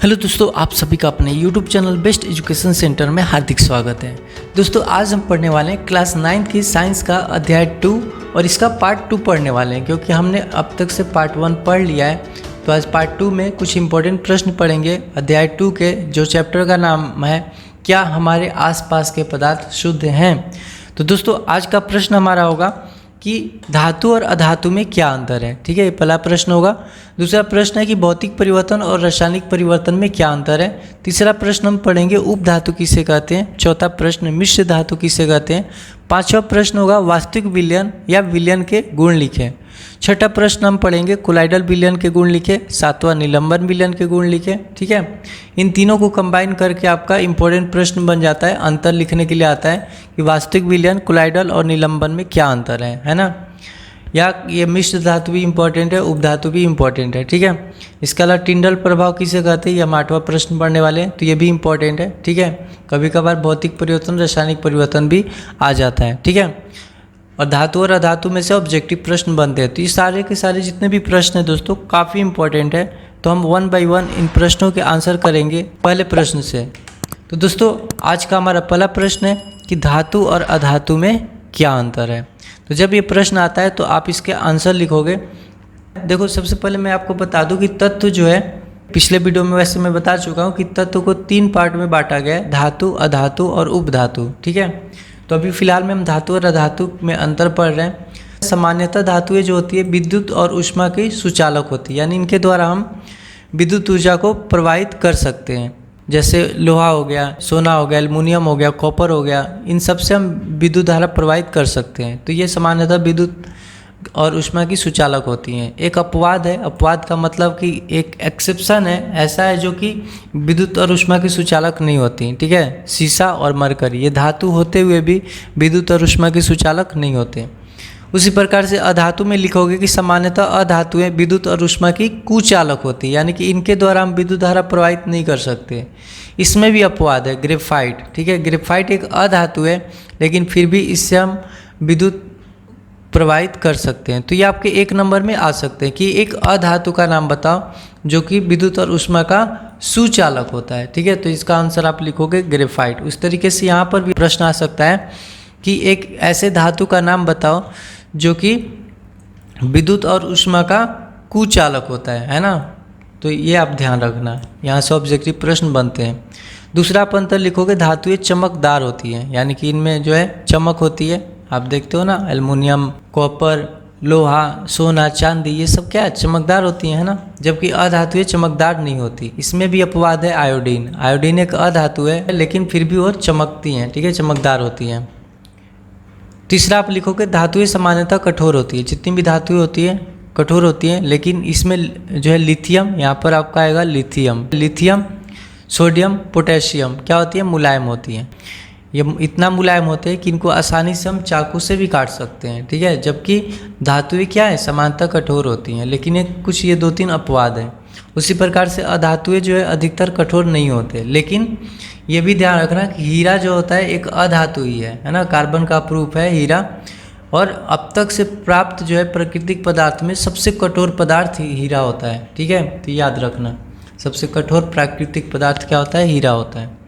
Hello दोस्तों, आप सभी का अपने YouTube channel best education centre में हार्दिक स्वागत है। दोस्तों आज हम पढ़ने वाले हैं क्लास 9 की साइंस का अध्याय 2 और इसका पार्ट 2 पढ़ने वाले हैं, क्योंकि हमने अब तक से पार्ट 1 पढ़ लिया है। तो आज पार्ट 2 में कुछ इंपॉर्टेंट प्रश्न पढ़ेंगे अध्याय 2 के, जो चैप्टर का नाम है क्या हमारे आसपास के पदार्थ शुद्ध हैं। तो दोस्तों आज का प्रश्न हमारा होगा कि धातु और अधातु में क्या अंतर है। ठीक है, ये पहला प्रश्न होगा। दूसरा प्रश्न है कि भौतिक परिवर्तन और रासायनिक परिवर्तन में क्या अंतर है। तीसरा प्रश्न हम पढ़ेंगे उपधातु किसे कहते हैं। चौथा प्रश्न मिश्र धातु किसे कहते हैं। पांचवा प्रश्न होगा वास्तविक विलयन या विलयन के गुण लिखें। छठा प्रश्न हम पढ़ेंगे कोलाइडल विलयन के गुण लिखे। सातवां निलंबन विलयन के गुण लिखे। ठीक है, इन तीनों को कंबाइन करके आपका इंपॉर्टेंट प्रश्न बन जाता है। अंतर लिखने के लिए आता है कि वास्तविक विलयन, कोलाइडल और निलंबन में क्या अंतर है ना। या ये मिश्र धातु भी इंपॉर्टेंट है, उपधातु भी इंपॉर्टेंट है। ठीक है, इसके अलावा टिंडल प्रभाव किसे कहते हैं, ये हम 8वां प्रश्न पढ़ने वाले हैं, तो ये भी इंपॉर्टेंट है। ठीक है, कभी कभार भौतिक परिवर्तन, रासायनिक परिवर्तन भी आ जाता है। ठीक है, और धातु और अधातु में से ऑब्जेक्टिव प्रश्न बनते हैं। तो ये सारे के सारे जितने भी प्रश्न हैं दोस्तों काफ़ी इंपॉर्टेंट है। तो हम 1 बाय 1 इन प्रश्नों के आंसर करेंगे पहले प्रश्न से। तो दोस्तों आज का हमारा पहला प्रश्न है कि धातु और अधातु में क्या अंतर है। तो जब ये प्रश्न आता है तो आप इसके आंसर लिखोगे। देखो सबसे पहले मैं आपको बता दूं कि तत्व जो है, पिछले वीडियो में वैसे मैं बता चुका हूँ कि तत्व को 3 पार्ट में बांटा गया है, धातु, अधातु और उपधातु। ठीक है, तो अभी फिलहाल में हम धातु और अधातु में अंतर पढ़ रहे हैं। सामान्यतः धातुएं जो होती है विद्युत और ऊष्मा की सुचालक होती है, यानी इनके द्वारा हम विद्युत ऊर्जा को प्रवाहित कर सकते हैं। जैसे लोहा हो गया, सोना हो गया, एल्युमिनियम हो गया, कॉपर हो गया, इन सब से हम विद्युत धारा प्रवाहित कर सकते हैं। तो ये सामान्यतः विद्युत और ऊष्मा की सुचालक होती हैं। एक अपवाद है, अपवाद का मतलब कि एक एक्सेप्शन है, ऐसा है जो कि विद्युत और ऊष्मा की सुचालक नहीं होती। ठीक है, सीसा और मरकरी ये धातु होते हुए भी विद्युत और ऊष्मा की सुचालक नहीं होते। उसी प्रकार से अधातु में लिखोगे कि सामान्यतः अधातुएं विद्युत और ऊष्मा की कुचालक होती है, यानी कि इनके द्वारा हम विद्युत धारा प्रवाहित नहीं कर सकते। इसमें भी अपवाद है, ग्रेफाइट। ठीक है, ग्रेफाइट एक अधातु है, लेकिन फिर भी इससे हम विद्युत प्रवाहित कर सकते हैं। तो ये आपके 1 नंबर में आ सकते हैं कि एक अधातु का नाम बताओ जो कि विद्युत और ऊष्मा का सुचालक होता है। ठीक है, तो इसका आंसर आप लिखोगे ग्रेफाइट। उस तरीके से यहाँ पर भी प्रश्न आ सकता है कि एक ऐसे धातु का नाम बताओ जो कि विद्युत और ऊष्मा का कुचालक होता है ना। तो ये आप ध्यान रखना, यहाँ से ऑब्जेक्टिव प्रश्न बनते हैं। दूसरा आप अंतर लिखोगे धातुएं चमकदार होती हैं, यानी कि इनमें जो है चमक होती है। आप देखते हो ना, एल्युमिनियम, कॉपर, लोहा, सोना, चांदी, ये सब क्या है, चमकदार होती हैं ना, जबकि अधातुएं चमकदार नहीं होती। इसमें भी अपवाद है आयोडीन। आयोडीन एक अधातु है, लेकिन फिर भी वो चमकती हैं। ठीक है, चमकदार होती हैं। तीसरा आप लिखोगे धातुएं सामान्यतः कठोर होती है। जितनी भी धातुएं होती है कठोर होती हैं, लेकिन इसमें जो है लिथियम, यहाँ पर आपका आएगा लिथियम, लिथियम, सोडियम, पोटेशियम क्या होती है, मुलायम होती हैं। ये इतना मुलायम होते हैं कि इनको आसानी से हम चाकू से भी काट सकते हैं। ठीक है, जबकि धातुएं क्या है, सामान्यतः कठोर होती हैं, लेकिन एक कुछ ये 2-3 अपवाद हैं। उसी प्रकार से अधातुएं जो है अधिकतर कठोर नहीं होते, लेकिन ये भी ध्यान रखना कि हीरा जो होता है एक अधातु ही है ना, कार्बन का प्रूफ है हीरा। और अब तक से प्राप्त जो है प्राकृतिक पदार्थ में सबसे कठोर पदार्थ हीरा होता है। ठीक है, तो याद रखना सबसे कठोर प्राकृतिक पदार्थ क्या होता है, हीरा होता है।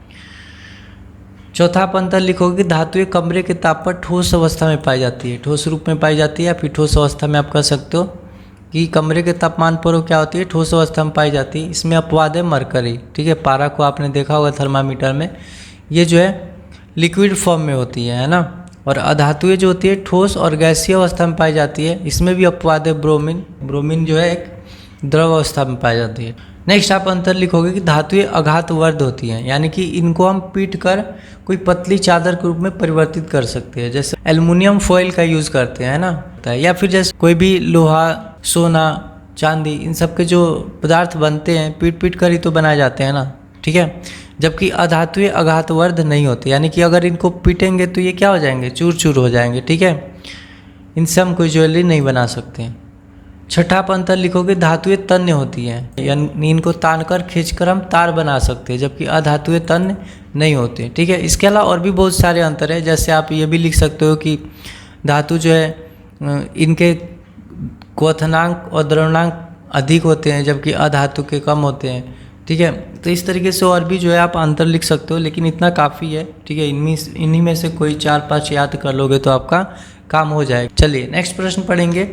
चौथा आप अंतर लिखोगे धातुएं कमरे के ताप पर ठोस अवस्था में पाई जाती है, ठोस रूप में पाई जाती है, या फिर ठोस अवस्था में आप कह सकते हो कि कमरे के तापमान पर वो क्या होती है, ठोस अवस्था में पाई जाती है। इसमें अपवाद है मरकरी। ठीक है, पारा को आपने देखा होगा थर्मामीटर में, ये जो है लिक्विड फॉर्म में होती है ना। और अधातुएं जो होती है ठोस और गैसीय अवस्था में पाई जाती है। इसमें भी अपवाद है ब्रोमीन। ब्रोमीन जो है एक द्रव अवस्था में पाई जाती है। नेक्स्ट आप अंतर लिखोगे कि धातुएं अघातवर्ध होती हैं, यानी कि इनको हम पीट कर कोई पतली चादर के रूप में परिवर्तित कर सकते हैं। जैसे एल्युमिनियम फॉइल का यूज़ करते हैं ना, या फिर जैसे कोई भी लोहा, सोना, चांदी, इन सब के जो पदार्थ बनते हैं पीट पीट कर ही तो बनाए जाते हैं ना। ठीक है, जबकि अधातुएं अघातवर्ध नहीं होती, यानी कि अगर इनको पीटेंगे तो ये क्या हो जाएंगे, चूर चूर हो जाएंगे। ठीक है, इनसे हम कोई ज्वेलरी नहीं बना सकते। छठा आप अंतर लिखोगे धातुएं तन्य होती हैं, यानी इनको तानकर खींचकर हम तार बना सकते हैं, जबकि अधातुएं तन्य नहीं होती। ठीक है, इसके अलावा और भी बहुत सारे अंतर है। जैसे आप ये भी लिख सकते हो कि धातु जो है इनके क्वथनांक और द्रवणांक अधिक होते हैं, जबकि अधातु के कम होते हैं। ठीक है। तो इस तरीके से और भी जो है आप अंतर लिख सकते हो, लेकिन इतना काफ़ी है, ठीक है। इन्हीं में से कोई 4-5 याद कर लोगे तो आपका काम हो जाएगा। चलिए नेक्स्ट प्रश्न पढ़ेंगे।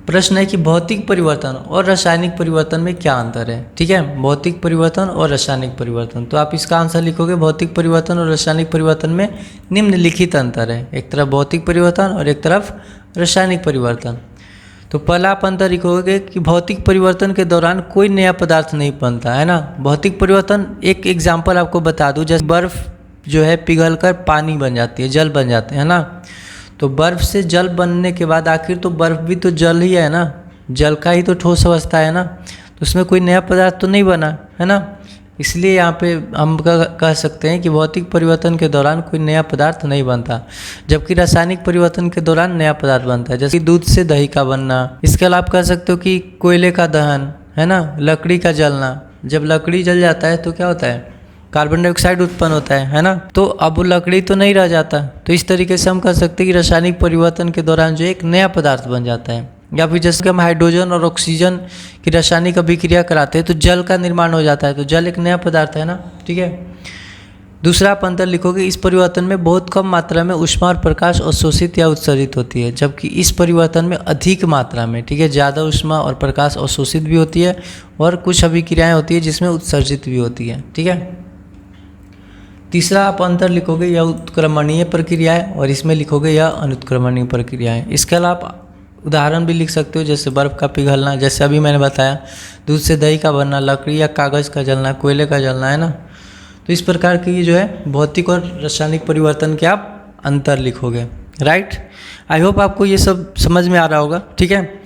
प्रश्न है कि भौतिक परिवर्तन और रासायनिक परिवर्तन में क्या अंतर है, ठीक है। भौतिक परिवर्तन और रासायनिक परिवर्तन, तो आप इसका आंसर लिखोगे भौतिक परिवर्तन और रासायनिक परिवर्तन में निम्नलिखित अंतर है। एक तरफ भौतिक परिवर्तन और एक तरफ रासायनिक परिवर्तन। तो पहला आप अंतर लिखोगे कि भौतिक परिवर्तन के दौरान कोई नया पदार्थ नहीं बनता है ना। भौतिक परिवर्तन, एक एग्जाम्पल आपको बता दूं, जैसे बर्फ़ जो है पिघलकर पानी बन जाती है, जल बन जाते हैं ना। तो बर्फ़ से जल बनने के बाद आखिर तो बर्फ़ भी तो जल ही है ना, जल का ही तो ठोस अवस्था है ना, तो उसमें कोई नया पदार्थ तो नहीं बना है ना। इसलिए यहाँ पे हम कह सकते हैं कि भौतिक परिवर्तन के दौरान कोई नया पदार्थ नहीं बनता, जबकि रासायनिक परिवर्तन के दौरान नया पदार्थ बनता है, जैसे दूध से दही का बनना। इसके अलावा आप कह सकते हो कि कोयले का दहन है ना, लकड़ी का जलना। जब लकड़ी जल जाता है तो क्या होता है, कार्बन डाइऑक्साइड उत्पन्न होता है ना। तो अब वो लकड़ी तो नहीं रह जाता। तो इस तरीके से हम कह सकते हैं कि रासायनिक परिवर्तन के दौरान जो एक नया पदार्थ बन जाता है। या फिर जैसे कि हम हाइड्रोजन और ऑक्सीजन की रासायनिक अभिक्रिया कराते हैं तो जल का निर्माण हो जाता है, तो जल एक नया पदार्थ है ना, ठीक है। दूसरा आप अंतर लिखोगे, इस परिवर्तन में बहुत कम मात्रा में ऊष्मा और प्रकाश अवशोषित या उत्सर्जित होती है, जबकि इस परिवर्तन में अधिक मात्रा में, ठीक है, ज़्यादा ऊष्मा और प्रकाश अवशोषित भी होती है और कुछ अभिक्रियाएँ होती है जिसमें उत्सर्जित भी होती है, ठीक है। तीसरा आप अंतर लिखोगे यह उत्क्रमणीय प्रक्रिया है और इसमें लिखोगे यह अनुत्क्रमणीय प्रक्रिया है। इसके अलावा आप उदाहरण भी लिख सकते हो, जैसे बर्फ़ का पिघलना, जैसे अभी मैंने बताया, दूध से दही का बनना, लकड़ी या कागज़ का जलना, कोयले का जलना, है ना। तो इस प्रकार की ये जो है भौतिक और रासायनिक परिवर्तन के आप अंतर लिखोगे, राइट। आई होप आपको ये सब समझ में आ रहा होगा, ठीक है।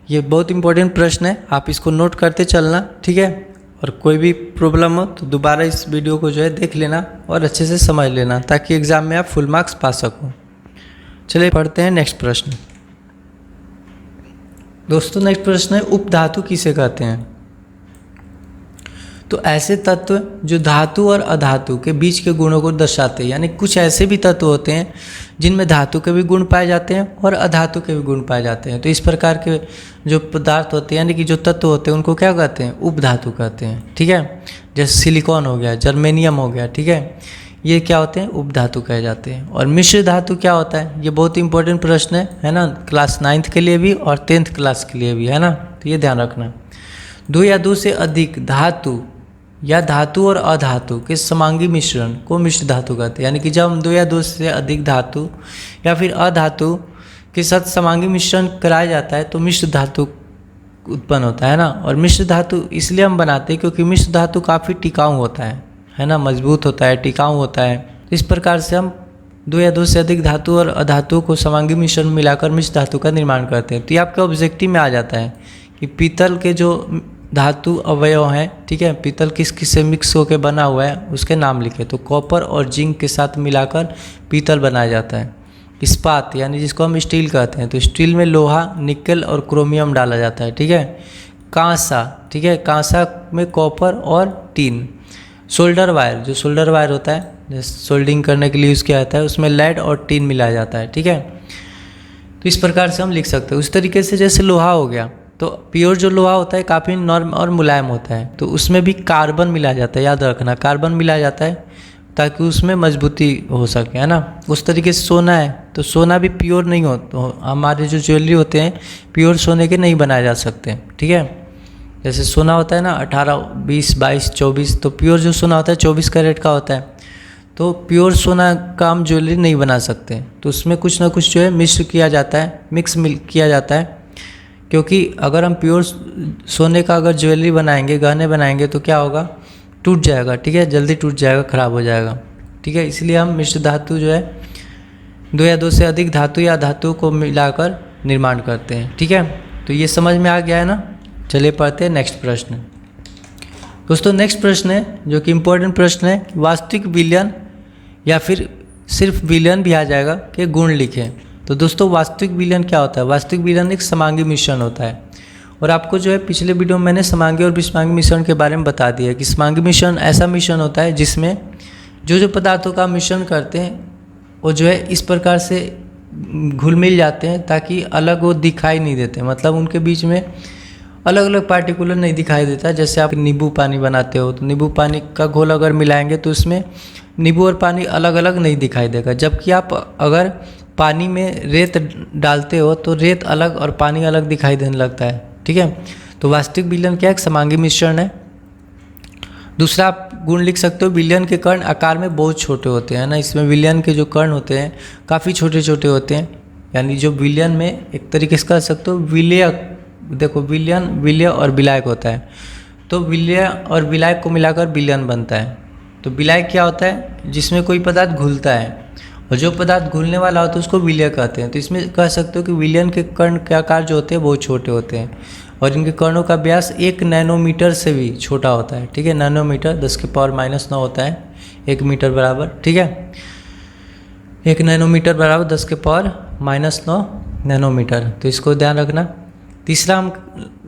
ये बहुत इंपॉर्टेंट प्रश्न है, आप इसको नोट करते चलना, ठीक है। और कोई भी प्रॉब्लम हो तो दोबारा इस वीडियो को जो है देख लेना और अच्छे से समझ लेना, ताकि एग्ज़ाम में आप फुल मार्क्स पा सको। चलिए पढ़ते हैं नेक्स्ट प्रश्न। दोस्तों नेक्स्ट प्रश्न है, उपधातु किसे कहते हैं। तो ऐसे तत्व जो धातु और अधातु के बीच के गुणों को दर्शाते हैं, यानी कुछ ऐसे भी तत्व होते हैं जिनमें धातु के भी गुण पाए जाते हैं और अधातु के भी गुण पाए जाते हैं। तो इस प्रकार के जो पदार्थ होते हैं, यानी कि जो तत्व होते हैं, उनको क्या कहते हैं, उपधातु कहते हैं, ठीक है। जैसे सिलिकॉन हो गया, जर्मेनियम हो गया, ठीक है, ये क्या होते हैं, उपधातु कहे जाते हैं। और मिश्र धातु क्या होता है, ये बहुत इंपॉर्टेंट प्रश्न है ना, क्लास 9th के लिए भी और 10th क्लास के लिए भी, है ना। तो ये ध्यान रखना, दो या दो से अधिक धातु या धातु और अधातु के समांगी मिश्रण को मिश्र धातु कहते हैं। यानी कि जब हम दो या दो से अधिक धातु या फिर अधातु के साथ समांगी मिश्रण कराया जाता है तो मिश्र धातु उत्पन्न होता है ना। और मिश्र धातु इसलिए हम बनाते हैं क्योंकि मिश्र धातु काफ़ी टिकाऊ होता है ना, मजबूत होता है, टिकाऊ होता है। इस प्रकार से हम दो या दो से अधिक धातु और अधातु को समांगी मिश्रण मिलाकर मिश्र धातु का निर्माण करते हैं। तो ये आपके ऑब्जेक्टिव में आ जाता है कि पीतल के जो धातु अवयव हैं, ठीक है, पीतल किस किस से मिक्स होकर बना हुआ है उसके नाम लिखे। तो कॉपर और जिंक के साथ मिलाकर पीतल बनाया जाता है। इस्पात यानी जिसको हम स्टील कहते हैं, तो स्टील में लोहा, निकल और क्रोमियम डाला जाता है, ठीक है। कांसा, ठीक है, कांसा में कॉपर और टीन। सोल्डर वायर, जो सोल्डर वायर होता है, जैसे सोल्डिंग करने के लिए यूज़ किया जाता है, उसमें लेड और टीन मिलाया जाता है, ठीक है। तो इस प्रकार से हम लिख सकते हैं। उस तरीके से जैसे लोहा हो गया, तो प्योर जो लोहा होता है काफ़ी नॉर्म और मुलायम होता है, तो उसमें भी कार्बन मिलाया जाता है, याद रखना, कार्बन मिलाया जाता है ताकि उसमें मजबूती हो सके, है ना। उस तरीके से सोना है, तो सोना भी प्योर नहीं हो, तो हमारे जो ज्वेलरी होते हैं प्योर सोने के नहीं बनाए जा सकते, ठीक है। जैसे सोना होता है ना 18, 20, 22, 24, तो प्योर जो सोना होता है 24 कैरेट का होता है, तो प्योर सोना का हम ज्वेलरी नहीं बना सकते। तो उसमें कुछ ना कुछ जो है मिक्स किया जाता है, किया जाता है, क्योंकि अगर हम प्योर सोने का अगर ज्वेलरी बनाएंगे, गहने बनाएंगे, तो क्या होगा, टूट जाएगा, ठीक है, जल्दी टूट जाएगा, ख़राब हो जाएगा, ठीक है। इसलिए हम मिश्र धातु जो है दो या दो से अधिक धातु या धातु को मिलाकर निर्माण करते हैं, ठीक है। तो ये समझ में आ गया है ना। चलिए पढ़ते हैं नेक्स्ट प्रश्न। दोस्तों नेक्स्ट प्रश्न है जो कि इम्पोर्टेंट प्रश्न है, वास्तविक विलयन या फिर सिर्फ विलयन भी आ जाएगा के गुण लिखें। तो दोस्तों वास्तविक विलयन क्या होता है, वास्तविक विलयन एक समांगी मिश्रण होता है। और आपको जो है पिछले वीडियो में मैंने समांगी और विषमांगी मिश्रण के बारे में बता दिया कि समांगी मिश्रण ऐसा मिश्रण होता है जिसमें जो पदार्थों का मिश्रण करते हैं वो जो है इस प्रकार से घुल मिल जाते हैं ताकि अलग वो दिखाई नहीं देते, मतलब उनके बीच में अलग अलग पार्टिकुलर नहीं दिखाई देता। जैसे आप नींबू पानी बनाते हो तो नींबू पानी का घोल अगर मिलाएंगे तो उसमें नींबू और पानी अलग अलग नहीं दिखाई देगा। जबकि आप अगर पानी में रेत डालते हो तो रेत अलग और पानी अलग दिखाई देने लगता है, ठीक है। तो वास्तविक विलयन क्या है, एक समांगी मिश्रण है। दूसरा आप गुण लिख सकते हो, विलयन के कण आकार में बहुत छोटे होते हैं ना। इसमें विलयन के जो कण होते हैं काफ़ी छोटे छोटे होते हैं, यानी जो विलयन में एक तरीके से कह सकते हो विलय, देखो विलयन विलय और विलायक होता है, तो विलय और विलायक को मिलाकर विलयन बनता है। तो विलायक क्या होता है, जिसमें कोई पदार्थ घुलता है, और जो पदार्थ घुलने वाला होता है उसको विलय कहते हैं। तो इसमें कह सकते हो कि विलयन के कण के आकार जो होते हैं बहुत छोटे होते हैं, और इनके कणों का व्यास 1 नैनोमीटर से भी छोटा होता है, ठीक है। नैनोमीटर 10⁻⁹ होता है 1 मीटर बराबर, ठीक है। 1 नैनोमीटर बराबर 10⁻⁹ नैनोमीटर, तो इसको ध्यान रखना। तीसरा हम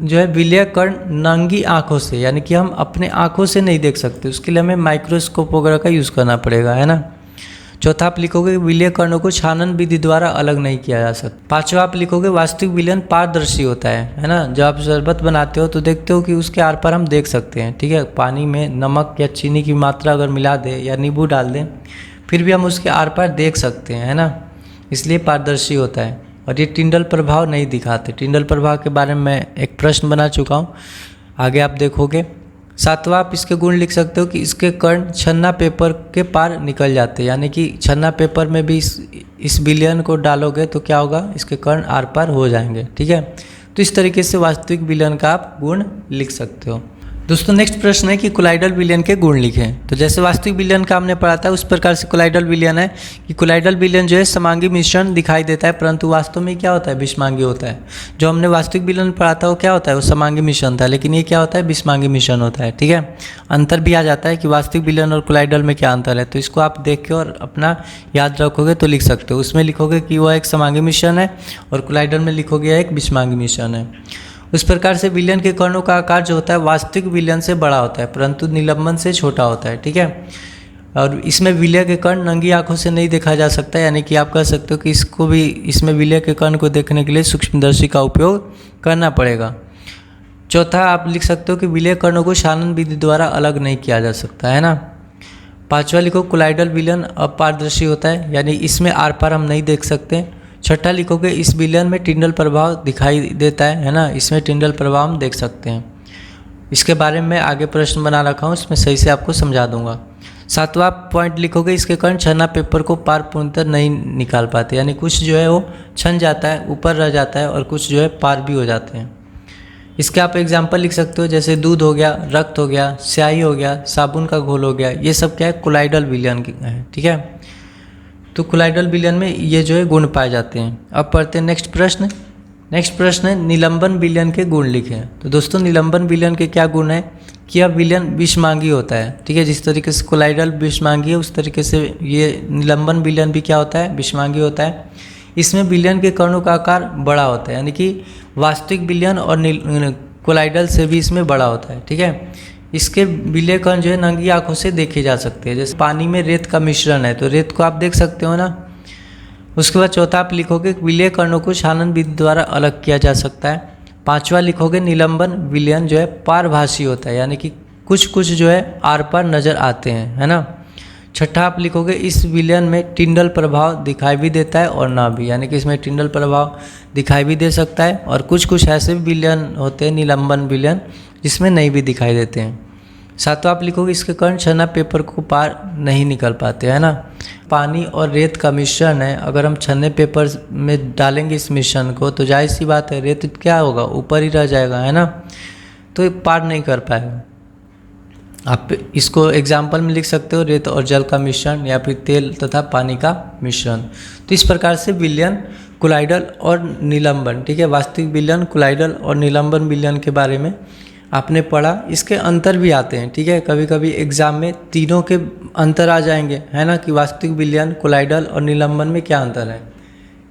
जो है विलय कण नंगी आँखों से, यानी कि हम अपने आँखों से नहीं देख सकते, उसके लिए हमें माइक्रोस्कोप वगैरह का यूज़ करना पड़ेगा, है ना। चौथा आप लिखोगे विलय कणों को छानन विधि द्वारा अलग नहीं किया जा सकता। पांचवा आप लिखोगे वास्तविक विलयन पारदर्शी होता है ना। जब आप शरबत बनाते हो तो देखते हो कि उसके आर पार हम देख सकते हैं, ठीक है। पानी में नमक या चीनी की मात्रा अगर मिला दें या नींबू डाल दें फिर भी हम उसके आर पार देख सकते हैं, है ना, इसलिए पारदर्शी होता है। और ये टिंडल प्रभाव नहीं दिखाते। टिंडल प्रभाव के बारे में मैं एक प्रश्न बना चुका हूँ, आगे आप देखोगे। सातवां आप इसके गुण लिख सकते हो कि इसके कण छन्ना पेपर के पार निकल जाते हैं, यानी कि छन्ना पेपर में भी इस विलयन को डालोगे तो क्या होगा, इसके कण आर पार हो जाएंगे, ठीक है। तो इस तरीके से वास्तविक विलयन का आप गुण लिख सकते हो। दोस्तों नेक्स्ट प्रश्न है कि कोलाइडल विलयन के गुण लिखें। तो जैसे वास्तविक विलयन का हमने पढ़ा था उस प्रकार से कोलाइडल विलयन है कि कोलाइडल विलयन जो है समांगी मिश्रण दिखाई देता है, परंतु वास्तव में क्या होता है, विषमांगी होता है। जो हमने वास्तविक विलयन पढ़ा था वो क्या होता है, वो समांगी मिश्रण था, लेकिन ये क्या होता है, विषमांगी मिश्रण होता है, ठीक है। अंतर भी आ जाता है कि वास्तविक विलयन और कोलाइडल में क्या अंतर है, तो इसको आप देख के और अपना याद रखोगे तो लिख सकते हो। उसमें लिखोगे कि वह एक समांगी मिश्रण है और कोलाइडल में लिखोगे एक विषमांगी मिश्रण है। उस प्रकार से विलयन के कणों का आकार जो होता है वास्तविक विलयन से बड़ा होता है, परंतु निलंबन से छोटा होता है, ठीक है। और इसमें विलय के कण नंगी आंखों से नहीं देखा जा सकता, यानी कि आप कह सकते हो कि इसको भी, इसमें विलय के कण को देखने के लिए सूक्ष्मदर्शी का उपयोग करना पड़ेगा। चौथा आप लिख सकते हो कि विलय कणों को छानन विधि द्वारा अलग नहीं किया जा सकता, है ना। पांचवा लिखो कोलाइडल विलयन अपारदर्शी होता है, यानी इसमें आर पार हम नहीं देख सकते। छठा लिखोगे इस विलयन में टिंडल प्रभाव दिखाई देता है ना, इसमें टिंडल प्रभाव हम देख सकते हैं। इसके बारे में आगे प्रश्न बना रखा हूँ, इसमें सही से आपको समझा दूंगा। सातवां पॉइंट लिखोगे इसके कण छन्ना पेपर को पार पूर्णतः नहीं निकाल पाते, यानी कुछ जो है वो छन जाता है, ऊपर रह जाता है, और कुछ जो है पार भी हो जाते हैं। इसके आप एग्जाम्पल लिख सकते हो, जैसे दूध हो गया, रक्त हो गया, स्याही हो गया, साबुन का घोल हो गया, ये सब क्या है, कोलाइडल विलयन है, ठीक है। तो कोलाइडल विलयन में ये जो है गुण पाए जाते हैं। अब पढ़ते हैं नेक्स्ट प्रश्न। नेक्स्ट प्रश्न है निलंबन विलयन के गुण लिखें। तो दोस्तों निलंबन विलयन के क्या गुण है कि यह विलयन विषमांगी होता है, ठीक है। जिस तरीके से कोलाइडल विषमांगी है उस तरीके से ये निलंबन विलयन भी क्या होता है, विषमांगी होता है। इसमें विलयन के कणों का आकार बड़ा होता है, यानी कि वास्तविक विलयन और कोलाइडल से भी इसमें बड़ा होता है, ठीक है। इसके विलय कण जो है नंगी आंखों से देखे जा सकते हैं। जैसे पानी में रेत का मिश्रण है तो रेत को आप देख सकते हो ना। उसके बाद चौथा आप लिखोगे विलय कणों को छानन विधि द्वारा अलग किया जा सकता है। पांचवा लिखोगे निलंबन विलयन जो है पारभासी होता है, यानी कि कुछ कुछ जो है आर पार नजर आते हैं, है ना। छठा आप लिखोगे इस विलयन में टिंडल प्रभाव दिखाई भी देता है और ना भी, यानी कि इसमें टिंडल प्रभाव दिखाई भी दे सकता है, और कुछ कुछ ऐसे विलयन होते हैं निलंबन विलयन जिसमें नहीं भी दिखाई देते हैं। सातवां आप लिखोगे इसके कण छन्ना पेपर को पार नहीं निकल पाते, है ना। पानी और रेत का मिश्रण है, अगर हम छन्ने पेपर में डालेंगे इस मिश्रण को तो जाहिर सी बात है रेत क्या होगा, ऊपर ही रह जाएगा, है ना, तो ये पार नहीं कर पाएगा। आप इसको एग्जाम्पल में लिख सकते हो रेत और जल का मिश्रण, या फिर तेल तथा पानी का मिश्रण। तो इस प्रकार से विलयन, कोलाइडल और निलंबन, ठीक है, वास्तविक विलयन, कोलाइडल और निलंबन विलयन के बारे में आपने पढ़ा। इसके अंतर भी आते हैं, ठीक है, कभी कभी एग्जाम में तीनों के अंतर आ जाएंगे, है ना, कि वास्तविक विलयन, कोलाइडल और निलंबन में क्या अंतर है,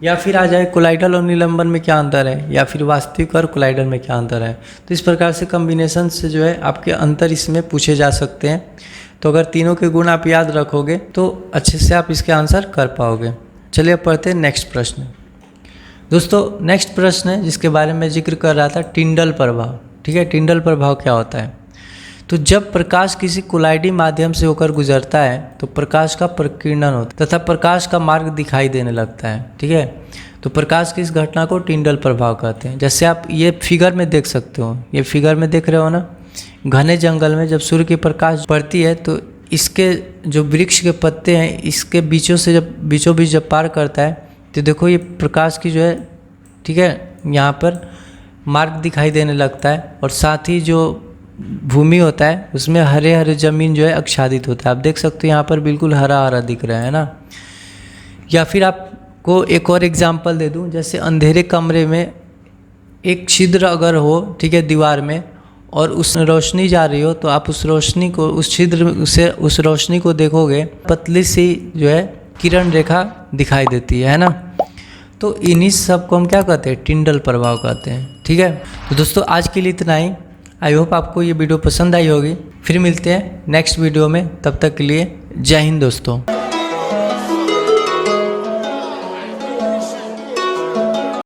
या फिर आ जाए कोलाइडल और निलंबन में क्या अंतर है, या फिर वास्तविक और कोलाइडल में क्या अंतर है। तो इस प्रकार से कॉम्बिनेशन से जो है आपके अंतर इसमें पूछे जा सकते हैं। तो अगर तीनों के गुण आप याद रखोगे तो अच्छे से आप इसके आंसर कर पाओगे। चलिए अब पढ़ते हैं नेक्स्ट प्रश्न। दोस्तों नेक्स्ट प्रश्न है जिसके बारे में जिक्र कर रहा था, टिंडल प्रभाव, ठीक ठीक है, टिंडल प्रभाव क्या होता है? तो जब प्रकाश किसी कोलाइडी माध्यम से होकर गुजरता है तो प्रकाश का प्रकीर्णन होता है तथा प्रकाश का मार्ग दिखाई देने लगता है। ठीक है, तो प्रकाश की इस घटना को टिंडल प्रभाव कहते हैं। जैसे आप ये फिगर में देख सकते हो, ये फिगर में देख रहे हो ना, घने जंगल में जब सूर्य की प्रकाश पड़ती है तो इसके जो वृक्ष के पत्ते हैं इसके बीचों बीच जब पार करता है तो देखो ये प्रकाश की जो है, ठीक है, यहाँ पर मार्ग दिखाई देने लगता है और साथ ही जो भूमि होता है उसमें हरे हरे ज़मीन जो है आच्छादित होता है। आप देख सकते हो यहाँ पर बिल्कुल हरा हरा दिख रहा है ना। या फिर आपको एक और एग्जांपल दे दूँ, जैसे अंधेरे कमरे में एक छिद्र अगर हो, ठीक है, दीवार में, और उस रोशनी जा रही हो तो आप उस रोशनी को, उस छिद्र से उस रोशनी को देखोगे, पतली सी जो है किरण रेखा दिखाई देती है ना। तो इन्हीं सब को हम क्या कहते हैं? टिंडल प्रभाव कहते हैं। ठीक है, तो दोस्तों आज के लिए इतना ही। आई होप आपको ये वीडियो पसंद आई होगी। फिर मिलते हैं नेक्स्ट वीडियो में, तब तक के लिए जय हिंद दोस्तों।